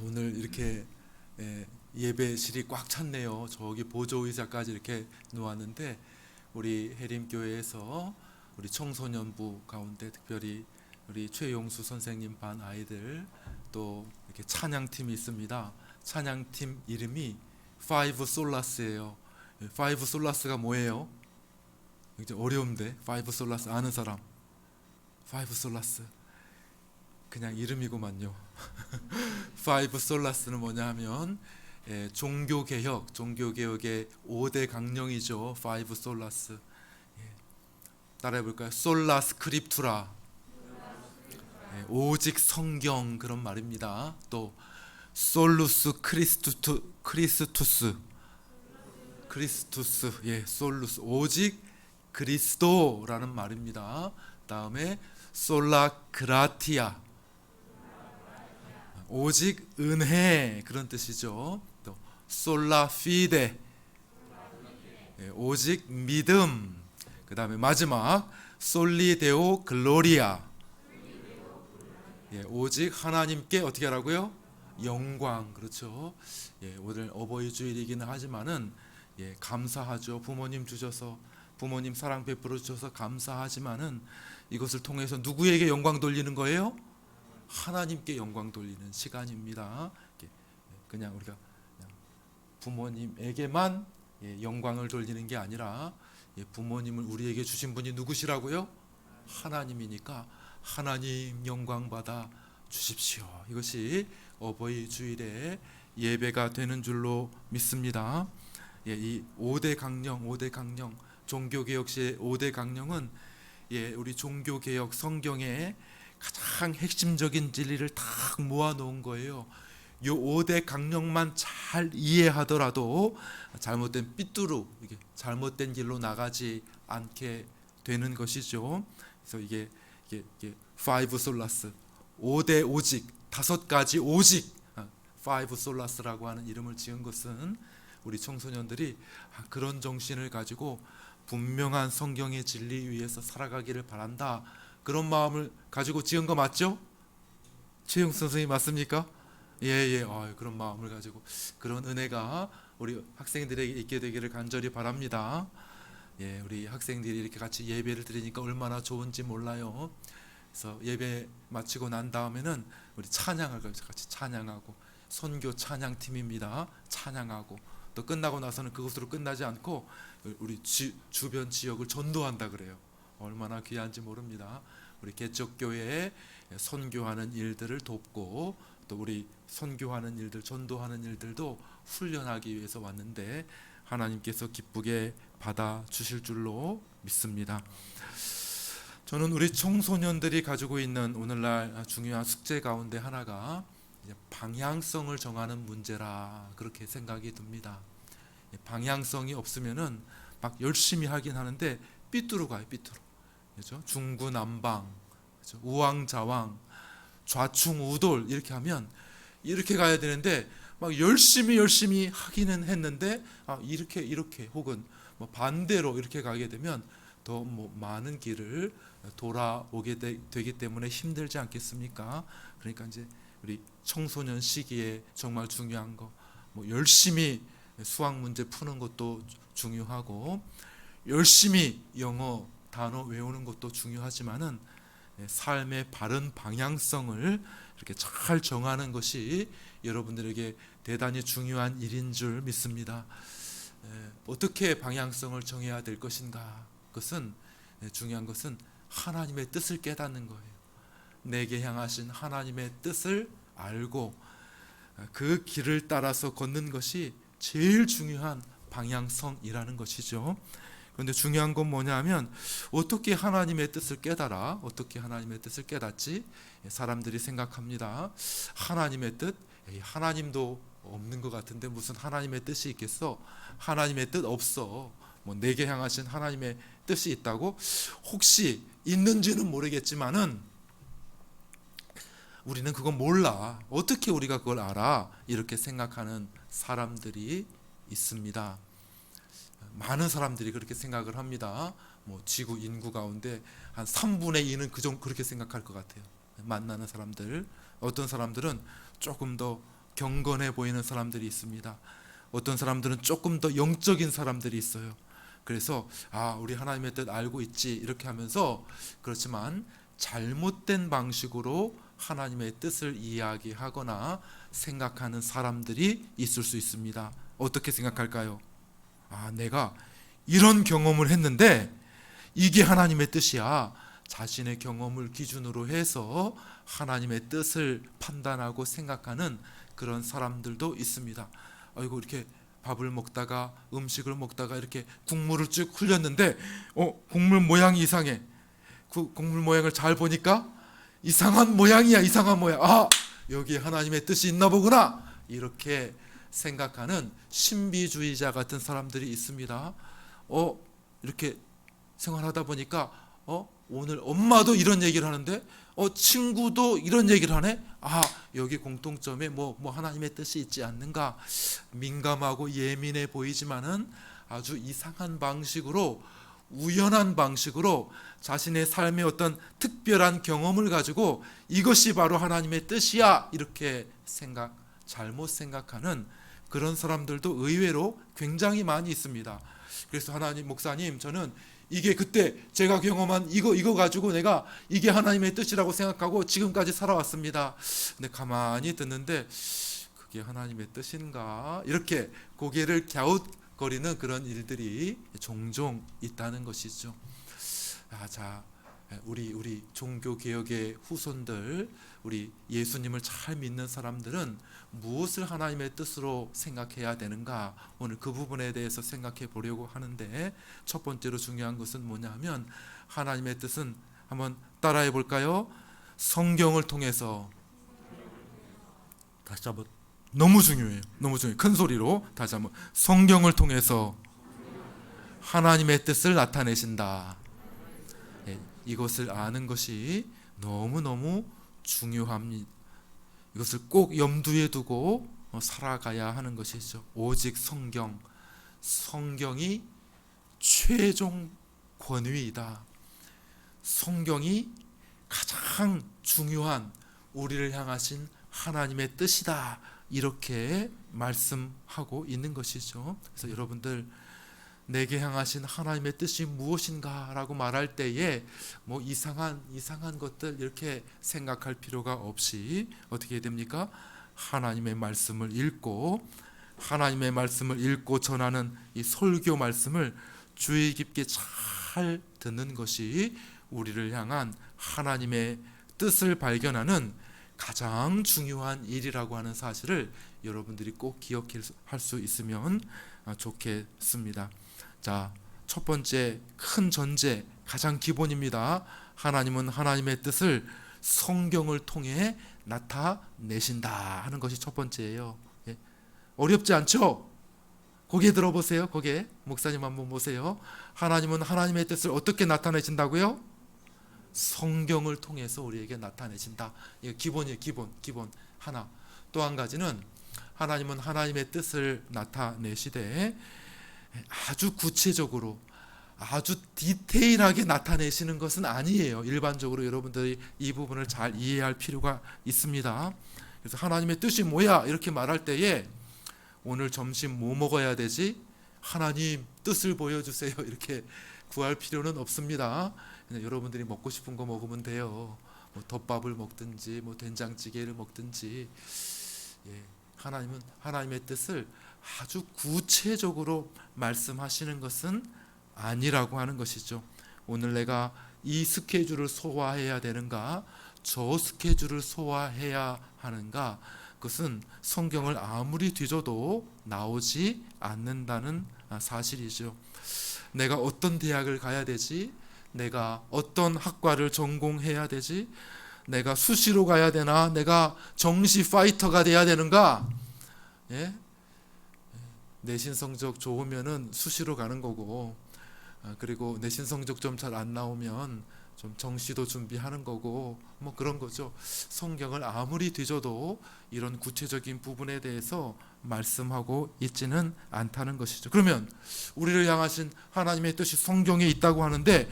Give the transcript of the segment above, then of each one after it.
오늘 이렇게 예배실이 꽉 찼네요. 저기 보조 의자까지 이렇게 놓았는데 우리 해림교회에서 우리 청소년부 가운데 특별히 우리 최용수 선생님 반 아이들 또 이렇게 찬양팀이 있습니다. 찬양팀 이름이 Five Solas예요. Five Solas가 뭐예요? 굉장히 어려운데 Five Solas 아는 사람? Five Solas 그냥 이름이고만요. Five Solas는 뭐냐 하면 종교개혁의 5대 강령이죠. Five Solas. 따라해 볼까요? 솔라 스크립투라, 오직 성경, 그런 말입니다. 또 솔루스 크리스투스, 솔루스, 오직 그리스도라는 말입니다. 다음에 솔라 그라티아, 오직 은혜, 그런 뜻이죠. 또 솔라 피데, 오직 믿음. 그 다음에 마지막 솔리데오 글로리아, 오직 하나님께 어떻게 하라고요? 영광. 그렇죠. 오늘 어버이 주일이기는 하지만은 감사하죠. 부모님 주셔서, 부모님 사랑 베풀어 주셔서 감사하지만은 이것을 통해서 누구에게 영광 돌리는 거예요? 하나님께 영광 돌리는 시간입니다. 그냥 우리가 부모님에게만 영광을 돌리는 게 아니라 부모님을 우리에게 주신 분이 누구시라고요? 하나님이니까 하나님 영광 받아 주십시오. 이것이 어버이 주일의 예배가 되는 줄로 믿습니다. 이 5대 강령, 종교개혁시의 5대 강령은 우리 종교개혁 성경에 가장 핵심적인 진리를 딱 모아놓은 거예요. 이 5대 강령만 잘 이해하더라도 잘못된 삐뚤어, 잘못된 길로 나가지 않게 되는 것이죠. 그래서 이게 Five Solas, 5대 오직, 5가지 오직, Five Solas라고 하는 이름을 지은 것은 우리 청소년들이 그런 정신을 가지고 분명한 성경의 진리 위에서 살아가기를 바란다, 그런 마음을 가지고 지은 거 맞죠? 최용수 선생님 맞습니까? 그런 마음을 가지고 그런 은혜가 우리 학생들에게 있게 되기를 간절히 바랍니다. 우리 학생들이 이렇게 같이 예배를 드리니까 얼마나 좋은지 몰라요. 그래서 예배 마치고 난 다음에는 우리 찬양을 같이 찬양하고, 선교 찬양팀입니다. 찬양하고, 또 끝나고 나서는 그것으로 끝나지 않고 우리 주변 지역을 전도한다 그래요. 얼마나 귀한지 모릅니다. 우리 개척교회에 선교하는 일들을 돕고, 또 우리 선교하는 일들, 전도하는 일들도 훈련하기 위해서 왔는데 하나님께서 기쁘게 받아 주실 줄로 믿습니다. 저는 우리 청소년들이 가지고 있는 오늘날 중요한 숙제 가운데 하나가 방향성을 정하는 문제라, 그렇게 생각이 듭니다. 방향성이 없으면은 막 열심히 하긴 하는데 삐뚤어 가요. 그렇죠? 중구난방, 그렇죠? 우왕좌왕, 좌충우돌, 이렇게 하면 이렇게 가야 되는데 막 열심히 하기는 했는데 이렇게 혹은 뭐 반대로 이렇게 가게 되면 더 많은 길을 돌아오게 되기 때문에 힘들지 않겠습니까? 그러니까 이제 우리 청소년 시기에 정말 중요한 거, 열심히 수학 문제 푸는 것도 중요하고, 열심히 영어 단어 외우는 것도 중요하지만은 삶의 바른 방향성을 이렇게 잘 정하는 것이 여러분들에게 대단히 중요한 일인 줄 믿습니다. 어떻게 방향성을 정해야 될 것인가? 그것은 중요한 것은 하나님의 뜻을 깨닫는 거예요. 내게 향하신 하나님의 뜻을 알고 그 길을 따라서 걷는 것이 제일 중요한 방향성이라는 것이죠. 그런데 중요한 건 뭐냐면, 어떻게 하나님의 뜻을 깨달아? 어떻게 하나님의 뜻을 깨닫지? 사람들이 생각합니다. 하나님의 뜻? 하나님도 없는 것 같은데 무슨 하나님의 뜻이 있겠어? 하나님의 뜻 없어. 내게 향하신 하나님의 뜻이 있다고? 혹시 있는지는 모르겠지만은 우리는 그건 몰라. 어떻게 우리가 그걸 알아? 이렇게 생각하는 사람들이 있습니다. 많은 사람들이 그렇게 생각을 합니다. 지구 인구 가운데 한 3분의 2는 그렇게 생각할 것 같아요. 만나는 사람들, 어떤 사람들은 조금 더 경건해 보이는 사람들이 있습니다. 어떤 사람들은 조금 더 영적인 사람들이 있어요. 그래서 우리 하나님의 뜻 알고 있지 이렇게 하면서, 그렇지만 잘못된 방식으로 하나님의 뜻을 이야기하거나 생각하는 사람들이 있을 수 있습니다. 어떻게 생각할까요? 내가 이런 경험을 했는데 이게 하나님의 뜻이야. 자신의 경험을 기준으로 해서 하나님의 뜻을 판단하고 생각하는 그런 사람들도 있습니다. 아이고, 이렇게 밥을 먹다가, 음식을 먹다가 이렇게 국물을 쭉 흘렸는데 국물 모양이 이상해. 그 국물 모양을 잘 보니까 이상한 모양이야. 이상한 모양. 여기에 하나님의 뜻이 있나 보구나, 이렇게 생각하는 신비주의자 같은 사람들이 있습니다. 이렇게 생활하다 보니까 오늘 엄마도 이런 얘기를 하는데 친구도 이런 얘기를 하네. 여기 공통점에 뭐 하나님의 뜻이 있지 않는가. 민감하고 예민해 보이지만은 아주 이상한 방식으로, 우연한 방식으로 자신의 삶의 어떤 특별한 경험을 가지고 이것이 바로 하나님의 뜻이야, 이렇게 잘못 생각하는 그런 사람들도 의외로 굉장히 많이 있습니다. 그래서 하나님, 목사님, 저는 이게 그때 제가 경험한 이거 가지고 내가 이게 하나님의 뜻이라고 생각하고 지금까지 살아왔습니다. 근데 가만히 듣는데 그게 하나님의 뜻인가, 이렇게 고개를 갸웃거리는 그런 일들이 종종 있다는 것이죠. 자, 우리 종교개혁의 후손들, 우리 예수님을 잘 믿는 사람들은 무엇을 하나님의 뜻으로 생각해야 되는가, 오늘 그 부분에 대해서 생각해 보려고 하는데, 첫 번째로 중요한 것은 뭐냐면, 하나님의 뜻은 한번 따라해 볼까요? 성경을 통해서. 다시 한번, 너무 중요해요. 큰 소리로 다시 한번, 성경을 통해서 하나님의 뜻을 나타내신다. 이것을 아는 것이 너무너무 중요합니다. 이것을 꼭 염두에 두고 살아가야 하는 것이죠. 오직 성경이 최종 권위이다. 성경이 가장 중요한 우리를 향하신 하나님의 뜻이다, 이렇게 말씀하고 있는 것이죠. 그래서 여러분들, 내게 향하신 하나님의 뜻이 무엇인가 라고 말할 때에 이상한 것들 이렇게 생각할 필요가 없이 어떻게 해야 됩니까? 하나님의 말씀을 읽고 전하는 이 설교 말씀을 주의 깊게 잘 듣는 것이 우리를 향한 하나님의 뜻을 발견하는 가장 중요한 일이라고 하는 사실을 여러분들이 꼭 기억할 수 있으면 좋겠습니다. 자, 첫 번째 큰 전제, 가장 기본입니다. 하나님은 하나님의 뜻을 성경을 통해 나타내신다 하는 것이 첫 번째예요. 어렵지 않죠? 고개 들어보세요. 고개, 목사님 한번 보세요. 하나님은 하나님의 뜻을 어떻게 나타내신다고요? 성경을 통해서 우리에게 나타내신다. 이거 기본이에요. 기본 하나. 또 한 가지는, 하나님은 하나님의 뜻을 나타내시되 아주 구체적으로, 아주 디테일하게 나타내시는 것은 아니에요. 일반적으로 여러분들이 이 부분을 잘 이해할 필요가 있습니다. 그래서 하나님의 뜻이 뭐야, 이렇게 말할 때에 오늘 점심 뭐 먹어야 되지? 하나님 뜻을 보여주세요, 이렇게 구할 필요는 없습니다. 그냥 여러분들이 먹고 싶은 거 먹으면 돼요. 덮밥을 먹든지 된장찌개를 먹든지. 하나님은 하나님의 뜻을 아주 구체적으로 말씀하시는 것은 아니라고 하는 것이죠. 오늘 내가 이 스케줄을 소화해야 되는가, 저 스케줄을 소화해야 하는가, 그것은 성경을 아무리 뒤져도 나오지 않는다는 사실이죠. 내가 어떤 대학을 가야 되지? 내가 어떤 학과를 전공해야 되지? 내가 수시로 가야 되나? 내가 정시 파이터가 돼야 되는가? 내신 성적 좋으면은 수시로 가는 거고, 그리고 내신 성적 좀 잘 안 나오면 좀 정시도 준비하는 거고, 그런 거죠. 성경을 아무리 뒤져도 이런 구체적인 부분에 대해서 말씀하고 있지는 않다는 것이죠. 그러면 우리를 향하신 하나님의 뜻이 성경에 있다고 하는데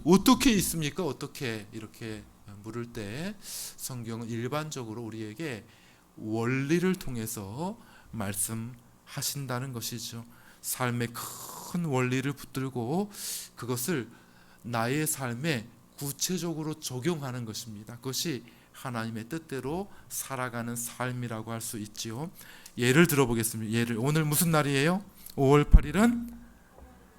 어떻게 있습니까? 어떻게, 이렇게 물을 때 성경은 일반적으로 우리에게 원리를 통해서 말씀하신다는 것이죠. 삶의 큰 원리를 붙들고 그것을 나의 삶에 구체적으로 적용하는 것입니다. 그것이 하나님의 뜻대로 살아가는 삶이라고 할 수 있지요. 예를 들어보겠습니다. 오늘 무슨 날이에요? 5월 8일은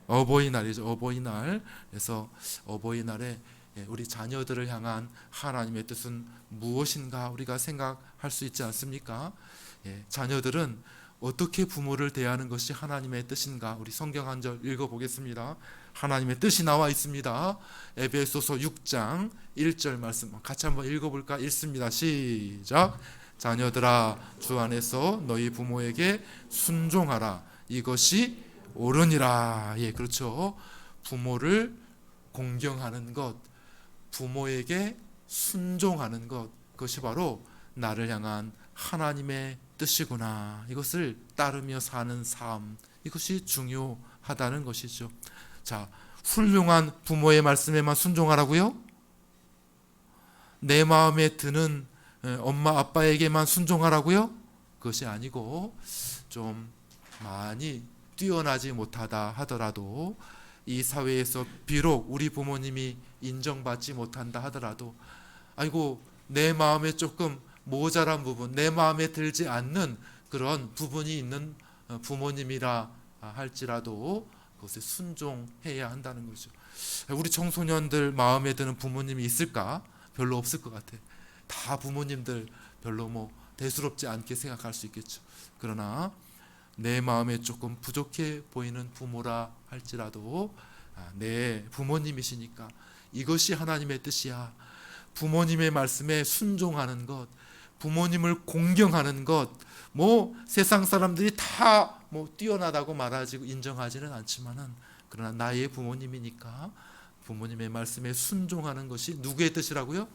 어버이날이죠. 어버이날. 그래서 어버이날에 우리 자녀들을 향한 하나님의 뜻은 무엇인가 우리가 생각할 수 있지 않습니까? 자녀들은 어떻게 부모를 대하는 것이 하나님의 뜻인가? 우리 성경 한 절 읽어보겠습니다. 하나님의 뜻이 나와 있습니다. 에베소서 6장 1절 말씀 같이 한번 읽어볼까? 읽습니다. 시작. 자녀들아 주 안에서 너희 부모에게 순종하라. 이것이 옳으니라. 그렇죠. 부모를 공경하는 것, 부모에게 순종하는 것, 그것이 바로 나를 향한 하나님의 뜻이구나. 이것을 따르며 사는 삶, 이것이 중요하다는 것이죠. 자, 훌륭한 부모의 말씀에만 순종하라고요? 내 마음에 드는 엄마 아빠에게만 순종하라고요? 그것이 아니고 좀 많이 뛰어나지 못하다 하더라도 이 사회에서 비록 우리 부모님이 인정받지 못한다 하더라도 아이고 내 마음에 조금 모자란 부분, 내 마음에 들지 않는 그런 부분이 있는 부모님이라 할지라도 그것에 순종해야 한다는 거죠. 우리 청소년들 마음에 드는 부모님이 있을까? 별로 없을 것 같아. 다 부모님들 별로 대수롭지 않게 생각할 수 있겠죠. 그러나 내 마음에 조금 부족해 보이는 부모라 할지라도 내 부모님이시니까 이것이 하나님의 뜻이야. 부모님의 말씀에 순종하는 것, 부모님을 공경하는 것, 세상 사람들이 다 뛰어나다고 말하지 인정하지는 않지만은 그러나 나의 부모님이니까 부모님의 말씀에 순종하는 것이 누구의 뜻이라고요?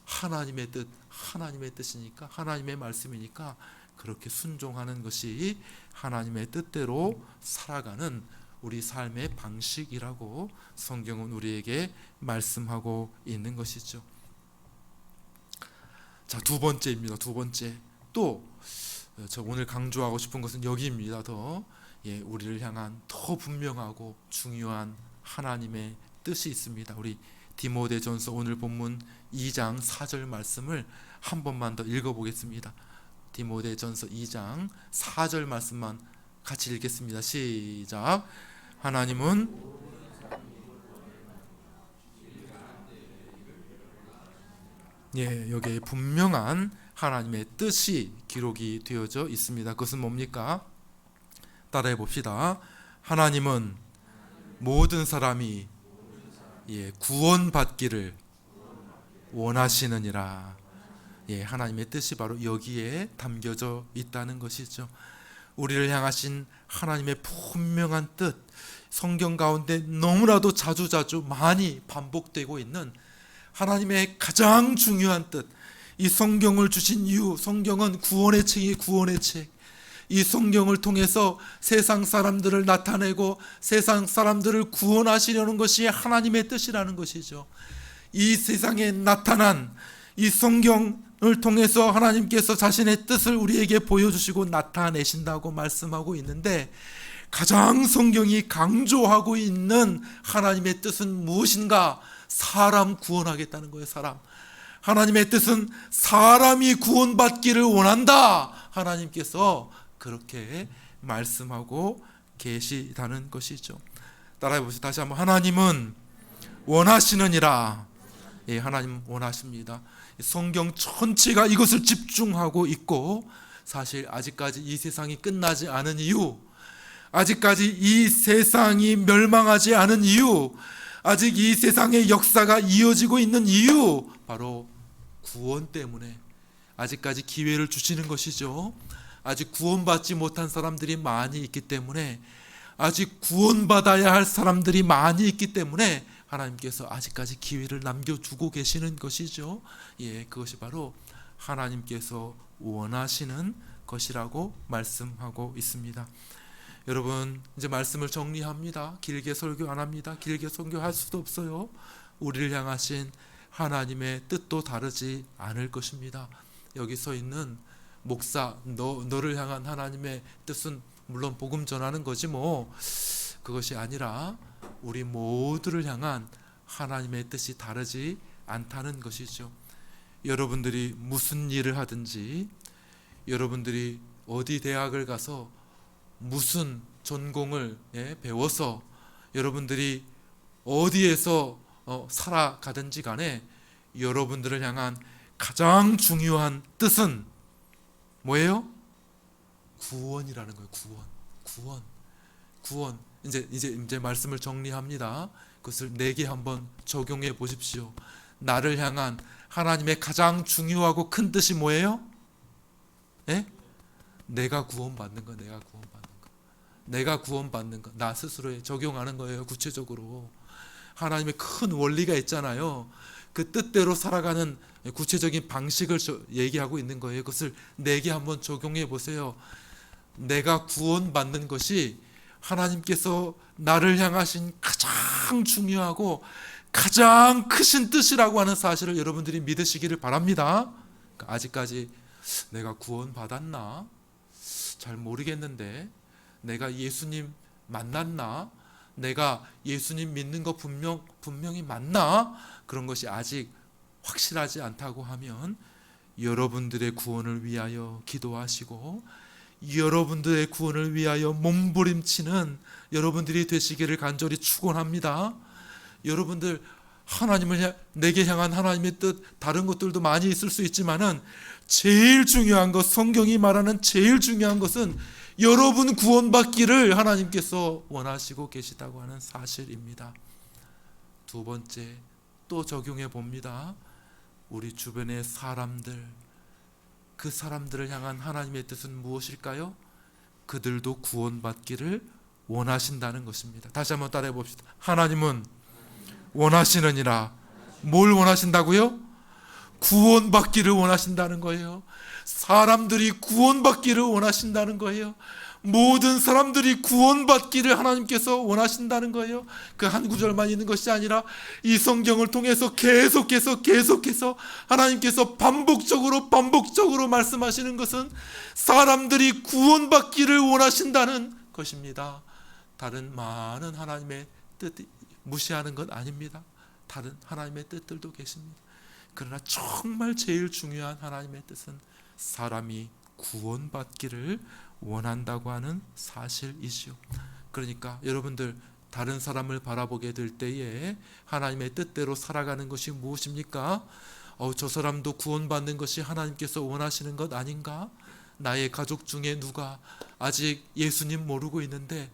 하나님의 뜻, 하나님의 뜻이니까 하나님의 말씀이니까 그렇게 순종하는 것이 하나님의 뜻대로 살아가는 우리 삶의 방식이라고 성경은 우리에게 말씀하고 있는 것이죠. 자, 두 번째입니다. 두 번째. 또 저 오늘 강조하고 싶은 것은 여기입니다. 우리를 향한 더 분명하고 중요한 하나님의 뜻이 있습니다. 우리 디모데전서 오늘 본문 2장 4절 말씀을 한 번만 더 읽어보겠습니다. 디모데전서 2장 4절 말씀만 같이 읽겠습니다. 시작. 하나님은 여기에 분명한 하나님의 뜻이 기록이 되어져 있습니다. 그것은 뭡니까? 따라해 봅시다. 하나님은 모든 사람이 구원받기를 원하시느니라. 하나님의 뜻이 바로 여기에 담겨져 있다는 것이죠. 우리를 향하신 하나님의 분명한 뜻, 성경 가운데 너무나도 자주자주 많이 반복되고 있는 하나님의 가장 중요한 뜻, 이 성경을 주신 이유, 성경은 구원의 책이 구원의 책. 이 성경을 통해서 세상 사람들을 나타내고 세상 사람들을 구원하시려는 것이 하나님의 뜻이라는 것이죠. 이 세상에 나타난 이 성경을 통해서 하나님께서 자신의 뜻을 우리에게 보여주시고 나타내신다고 말씀하고 있는데 가장 성경이 강조하고 있는 하나님의 뜻은 무엇인가? 사람 구원하겠다는 거예요. 사람. 하나님의 뜻은 사람이 구원받기를 원한다. 하나님께서 그렇게 말씀하고 계시다는 것이죠. 따라해 보세요. 다시 한번. 하나님은 원하시느니라. 하나님 원하십니다. 성경 전체가 이것을 집중하고 있고 사실 아직까지 이 세상이 끝나지 않은 이유, 아직까지 이 세상이 멸망하지 않은 이유, 아직 이 세상의 역사가 이어지고 있는 이유, 바로 구원 때문에 아직까지 기회를 주시는 것이죠. 아직 구원받지 못한 사람들이 많이 있기 때문에, 아직 구원받아야 할 사람들이 많이 있기 때문에 하나님께서 아직까지 기회를 남겨두고 계시는 것이죠. 그것이 바로 하나님께서 원하시는 것이라고 말씀하고 있습니다. 여러분, 이제 말씀을 정리합니다. 길게 설교 안 합니다. 길게 설교할 수도 없어요. 우리를 향하신 하나님의 뜻도 다르지 않을 것입니다. 여기 서 있는 목사 너를 향한 하나님의 뜻은 물론 복음 전하는 거지 뭐 그것이 아니라 우리 모두를 향한 하나님의 뜻이 다르지 않다는 것이죠. 여러분들이 무슨 일을 하든지 여러분들이 어디 대학을 가서 무슨 전공을 배워서 여러분들이 어디에서 살아가든지 간에 여러분들을 향한 가장 중요한 뜻은 뭐예요? 구원이라는 거예요. 구원. 이제 말씀을 정리합니다. 그것을 내게 한번 적용해 보십시오. 나를 향한 하나님의 가장 중요하고 큰 뜻이 뭐예요? 내가 구원받는 거. 내가 구원받는 거. 나 스스로에 적용하는 거예요. 구체적으로. 하나님의 큰 원리가 있잖아요. 그 뜻대로 살아가는 구체적인 방식을 얘기하고 있는 거예요. 그것을 내게 한번 적용해 보세요. 내가 구원받는 것이 하나님께서 나를 향하신 가장 중요하고 가장 크신 뜻이라고 하는 사실을 여러분들이 믿으시기를 바랍니다. 아직까지 내가 구원받았나? 잘 모르겠는데 내가 예수님 만났나? 내가 예수님 믿는 거 분명히 맞나? 그런 것이 아직 확실하지 않다고 하면 여러분들의 구원을 위하여 기도하시고 여러분들의 구원을 위하여 몸부림치는 여러분들이 되시기를 간절히 축원합니다. 여러분들 하나님을 내게 향한 하나님의 뜻 다른 것들도 많이 있을 수 있지만은 제일 중요한 것, 성경이 말하는 제일 중요한 것은 여러분 구원받기를 하나님께서 원하시고 계시다고 하는 사실입니다. 두 번째 또 적용해 봅니다. 우리 주변의 사람들, 그 사람들을 향한 하나님의 뜻은 무엇일까요? 그들도 구원받기를 원하신다는 것입니다. 다시 한번 따라해 봅시다. 하나님은 원하시느니라. 뭘 원하신다고요? 구원받기를 원하신다는 거예요. 사람들이 구원받기를 원하신다는 거예요. 모든 사람들이 구원받기를 하나님께서 원하신다는 거예요. 그 한 구절만 있는 것이 아니라 이 성경을 통해서 계속해서 하나님께서 반복적으로 말씀하시는 것은 사람들이 구원받기를 원하신다는 것입니다. 다른 많은 하나님의 뜻 무시하는 것 아닙니다. 다른 하나님의 뜻들도 계십니다. 그러나 정말 제일 중요한 하나님의 뜻은 사람이 구원받기를 원한다고 하는 사실이시오. 그러니까 여러분들 다른 사람을 바라보게 될 때에 하나님의 뜻대로 살아가는 것이 무엇입니까? 저 사람도 구원받는 것이 하나님께서 원하시는 것 아닌가? 나의 가족 중에 누가 아직 예수님 모르고 있는데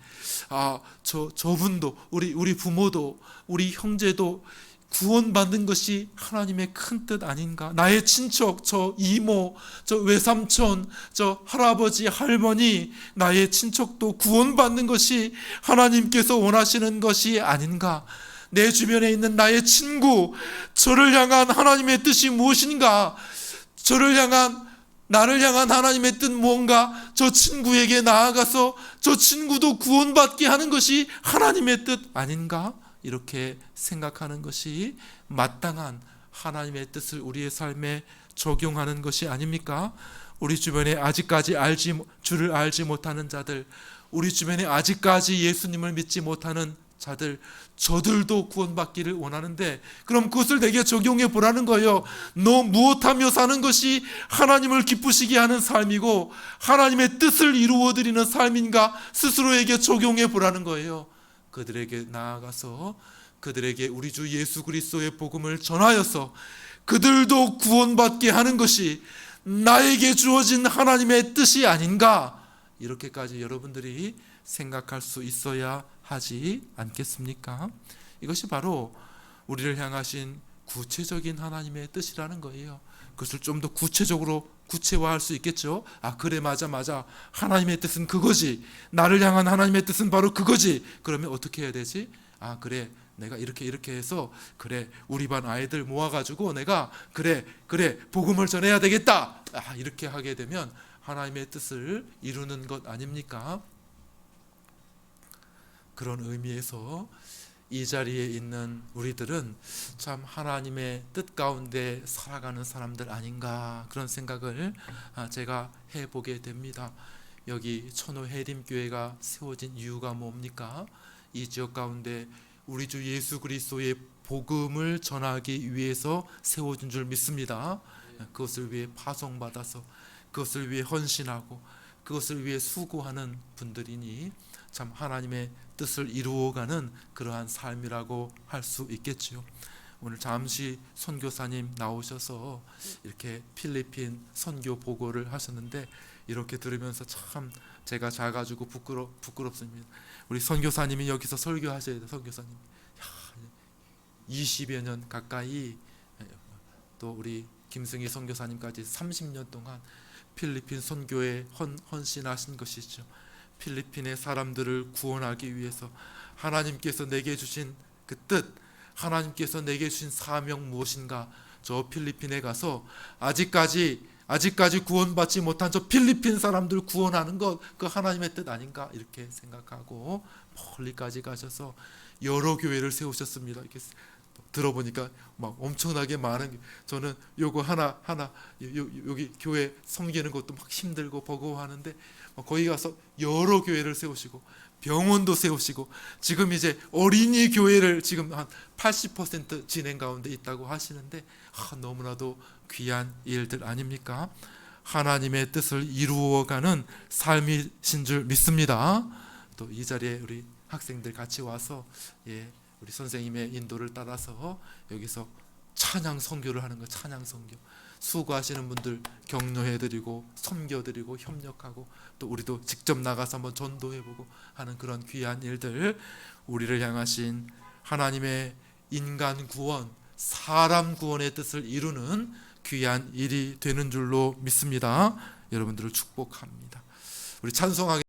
저분도 우리 부모도 우리 형제도 구원받는 것이 하나님의 큰 뜻 아닌가? 나의 친척, 저 이모, 저 외삼촌, 저 할아버지, 할머니, 나의 친척도 구원받는 것이 하나님께서 원하시는 것이 아닌가? 내 주변에 있는 나의 친구, 저를 향한 하나님의 뜻이 무엇인가? 나를 향한 하나님의 뜻 무언가? 저 친구에게 나아가서 저 친구도 구원받게 하는 것이 하나님의 뜻 아닌가? 이렇게 생각하는 것이 마땅한 하나님의 뜻을 우리의 삶에 적용하는 것이 아닙니까? 우리 주변에 아직까지 주를 알지 못하는 자들, 우리 주변에 아직까지 예수님을 믿지 못하는 자들, 저들도 구원받기를 원하는데 그럼 그것을 내게 적용해 보라는 거예요. 너 무엇하며 사는 것이 하나님을 기쁘시게 하는 삶이고 하나님의 뜻을 이루어드리는 삶인가 스스로에게 적용해 보라는 거예요. 그들에게 나아가서 그들에게 우리 주 예수 그리스도의 복음을 전하여서 그들도 구원받게 하는 것이 나에게 주어진 하나님의 뜻이 아닌가? 이렇게까지 여러분들이 생각할 수 있어야 하지 않겠습니까? 이것이 바로 우리를 향하신 구체적인 하나님의 뜻이라는 거예요. 그것을 좀 더 구체화할 수 있겠죠. 그래 맞아 하나님의 뜻은 그거지. 나를 향한 하나님의 뜻은 바로 그거지. 그러면 어떻게 해야 되지? 그래 내가 이렇게 해서 그래 우리 반 아이들 모아가지고 내가 그래 복음을 전해야 되겠다. 이렇게 하게 되면 하나님의 뜻을 이루는 것 아닙니까? 그런 의미에서 이 자리에 있는 우리들은 참 하나님의 뜻 가운데 살아가는 사람들 아닌가, 그런 생각을 제가 해보게 됩니다. 여기 천호 해림교회가 세워진 이유가 뭡니까? 이 지역 가운데 우리 주 예수 그리스도의 복음을 전하기 위해서 세워진 줄 믿습니다. 그것을 위해 파송받아서, 그것을 위해 헌신하고, 그것을 위해 수고하는 분들이니 참 하나님의 뜻을 이루어가는 그러한 삶이라고 할 수 있겠지요. 오늘 잠시 선교사님 나오셔서 이렇게 필리핀 선교 보고를 하셨는데, 이렇게 들으면서 참 제가 작아지고 부끄럽습니다. 우리 선교사님이 여기서 설교하셔야 돼요. 선교사님 20여 년 가까이, 또 우리 김승희 선교사님까지 30년 동안 필리핀 선교에 헌신하신 것이죠. 필리핀의 사람들을 구원하기 위해서 하나님께서 내게 주신 그 뜻, 하나님께서 내게 주신 사명 무엇인가, 저 필리핀에 가서 아직까지 구원받지 못한 저 필리핀 사람들 구원하는 것, 그 하나님의 뜻 아닌가, 이렇게 생각하고 멀리까지 가셔서 여러 교회를 세우셨습니다. 이렇게 들어보니까 막 엄청나게 많은, 저는 요거 하나 여기 교회 섬기는 것도 막 힘들고 버거워하는데, 거기 가서 여러 교회를 세우시고 병원도 세우시고, 지금 이제 어린이 교회를 지금 한 80% 진행 가운데 있다고 하시는데, 너무나도 귀한 일들 아닙니까? 하나님의 뜻을 이루어가는 삶이신 줄 믿습니다. 또 이 자리에 우리 학생들 같이 와서 우리 선생님의 인도를 따라서 여기서 찬양 선교를 하는 거예요. 찬양 선교. 수고하시는 분들 격려해드리고 섬겨드리고 협력하고, 또 우리도 직접 나가서 한번 전도해보고 하는 그런 귀한 일들, 우리를 향하신 하나님의 인간 구원, 사람 구원의 뜻을 이루는 귀한 일이 되는 줄로 믿습니다. 여러분들을 축복합니다. 우리 찬송하게